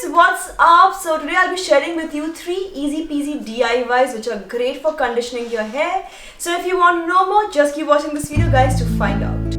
guys, what's up? So today I'll be sharing with you 3 easy peasy DIYs which are great for conditioning your hair. So if you want to know more, just keep watching this video guys to find out.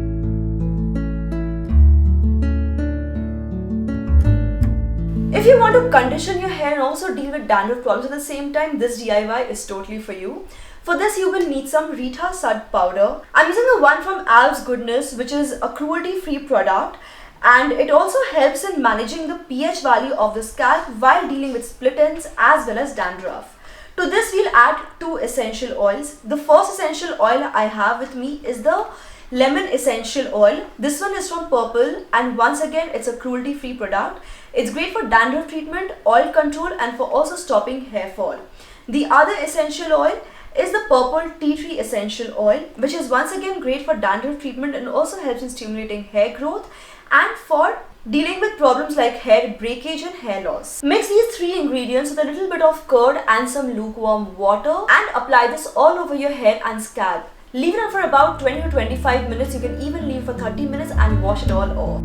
If you want to condition your hair and also deal with dandruff problems at the same time, this DIY is totally for you. For this you will need some Rita Sud powder. I'm using the one from Alps Goodness, which is a cruelty-free product. And it also helps in managing the pH value of the scalp while dealing with split ends as well as dandruff. To this we'll add 2 essential oils. The first essential oil I have with me is the lemon essential oil. This one is from Purple, and once again it's a cruelty free product. It's great for dandruff treatment, oil control, and for also stopping hair fall. The other essential oil is the Purple Tea Tree essential oil, which is once again great for dandruff treatment and also helps in stimulating hair growth and for dealing with problems like hair breakage and hair loss. Mix these 3 ingredients with a little bit of curd and some lukewarm water and apply this all over your hair and scalp. Leave it on for about 20 to 25 minutes. You can even leave for 30 minutes and wash it all off.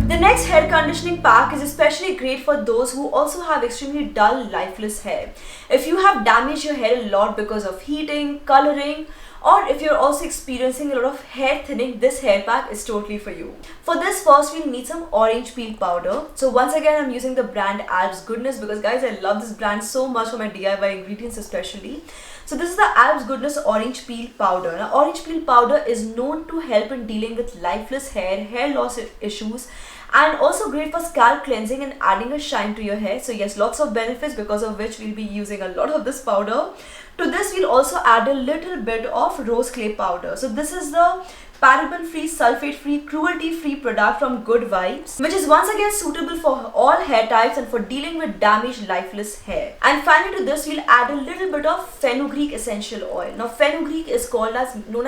The next hair conditioning pack is especially great for those who also have extremely dull, lifeless hair. If you have damaged your hair a lot because of heating, coloring, or if you're also experiencing a lot of hair thinning, this hair pack is totally for you. For this, first we'll need some orange peel powder. So once again I'm using the brand Alps Goodness because guys, I love this brand so much for my DIY ingredients especially. So this is the Alps Goodness orange peel powder. Now orange peel powder is known to help in dealing with lifeless hair, hair loss issues, and also great for scalp cleansing and adding a shine to your hair. So yes, lots of benefits, because of which we'll be using a lot of this powder. To this we'll also add a little bit of rose clay powder. So this is the paraben free, sulfate free, cruelty free product from Good Vibes, which is once again suitable for all hair types and for dealing with damaged lifeless hair. And finally to this we'll add a little bit of fenugreek essential oil. Now fenugreek is known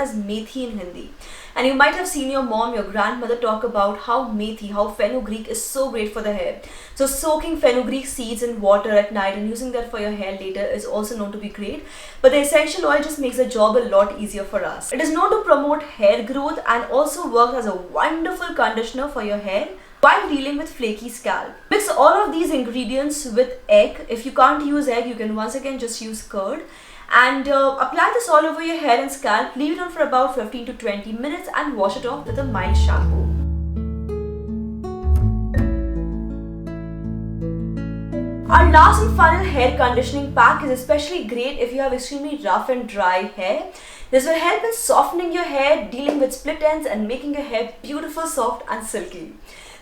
as methi in Hindi. And you might have seen your mom, your grandmother talk about how fenugreek is so great for the hair. So soaking fenugreek seeds in water at night and using that for your hair later is also known to be great. But the essential oil just makes the job a lot easier for us. It is known to promote hair growth and also works as a wonderful conditioner for your hair while dealing with flaky scalp. Mix all of these ingredients with egg. If you can't use egg, you can once again just use curd. And apply this all over your hair and scalp. Leave it on for about 15 to 20 minutes and wash it off with a mild shampoo. Our last and final hair conditioning pack is especially great if you have extremely rough and dry hair. This will help in softening your hair, dealing with split ends, and making your hair beautiful, soft and silky.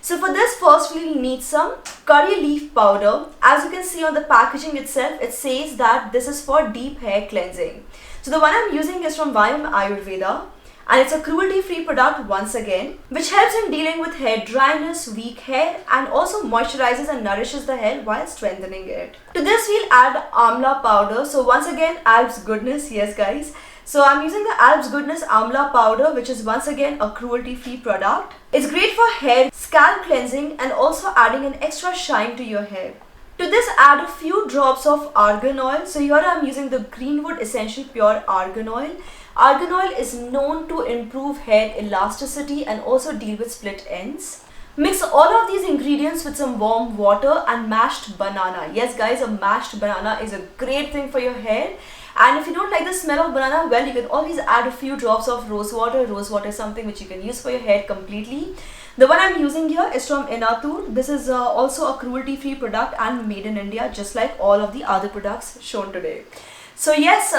So for this, first we will need some curry leaf powder. As you can see on the packaging itself, it says that this is for deep hair cleansing. So the one I'm using is from Vyam Ayurveda, and it's a cruelty free product once again, which helps in dealing with hair dryness, weak hair, and also moisturizes and nourishes the hair while strengthening it. To this we'll add amla powder. So once again, Alps Goodness, yes guys. So I'm using the Alps Goodness Amla powder, which is once again a cruelty free product. It's great for hair, scalp cleansing, and also adding an extra shine to your hair. To this, add a few drops of argan oil. So here I'm using the Greenwood Essential Pure Argan Oil. Argan oil is known to improve hair elasticity and also deal with split ends. Mix all of these ingredients with some warm water and mashed banana. Yes guys, a mashed banana is a great thing for your hair. And if you don't like the smell of banana, well, you can always add a few drops of rose water. Rose water is something which you can use for your hair completely. The one I'm using here is from Inatur. This is also a cruelty free product and made in India, just like all of the other products shown today. So yes,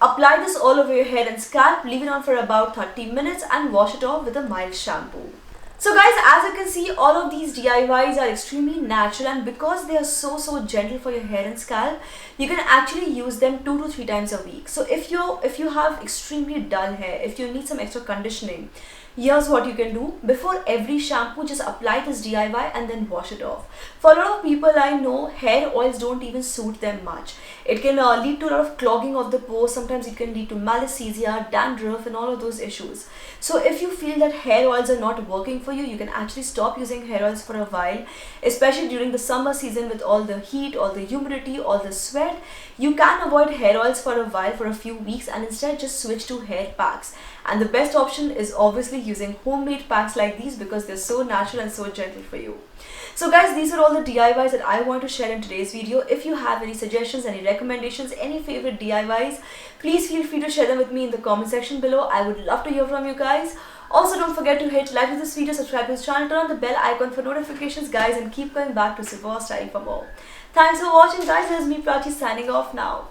apply this all over your hair and scalp, leave it on for about 30 minutes and wash it off with a mild shampoo. So guys, as you can see, all of these DIYs are extremely natural, and because they are so gentle for your hair and scalp, you can actually use them 2 to 3 times a week. So if you have extremely dull hair, if you need some extra conditioning, here's what you can do. Before every shampoo, just apply this DIY and then wash it off. For a lot of people I know, hair oils don't even suit them much. It can lead to a lot of clogging of the pores. Sometimes it can lead to malassezia, dandruff, and all of those issues. So if you feel that hair oils are not working for you. You can actually stop using hair oils for a while, especially during the summer season with all the heat, all the humidity, all the sweat. You can avoid hair oils for a while, for a few weeks, and instead just switch to hair packs. And the best option is obviously using homemade packs like these because they're so natural and so gentle for you. So guys, these are all the DIYs that I want to share in today's video. If you have any suggestions, any recommendations, any favorite DIYs, please feel free to share them with me in the comment section below. I would love to hear from you guys. Also, don't forget to hit like this video, subscribe to this channel, turn on the bell icon for notifications, guys, and keep going back to Sephora Style for more. Thanks for watching, guys. This is me, Prachi, signing off now.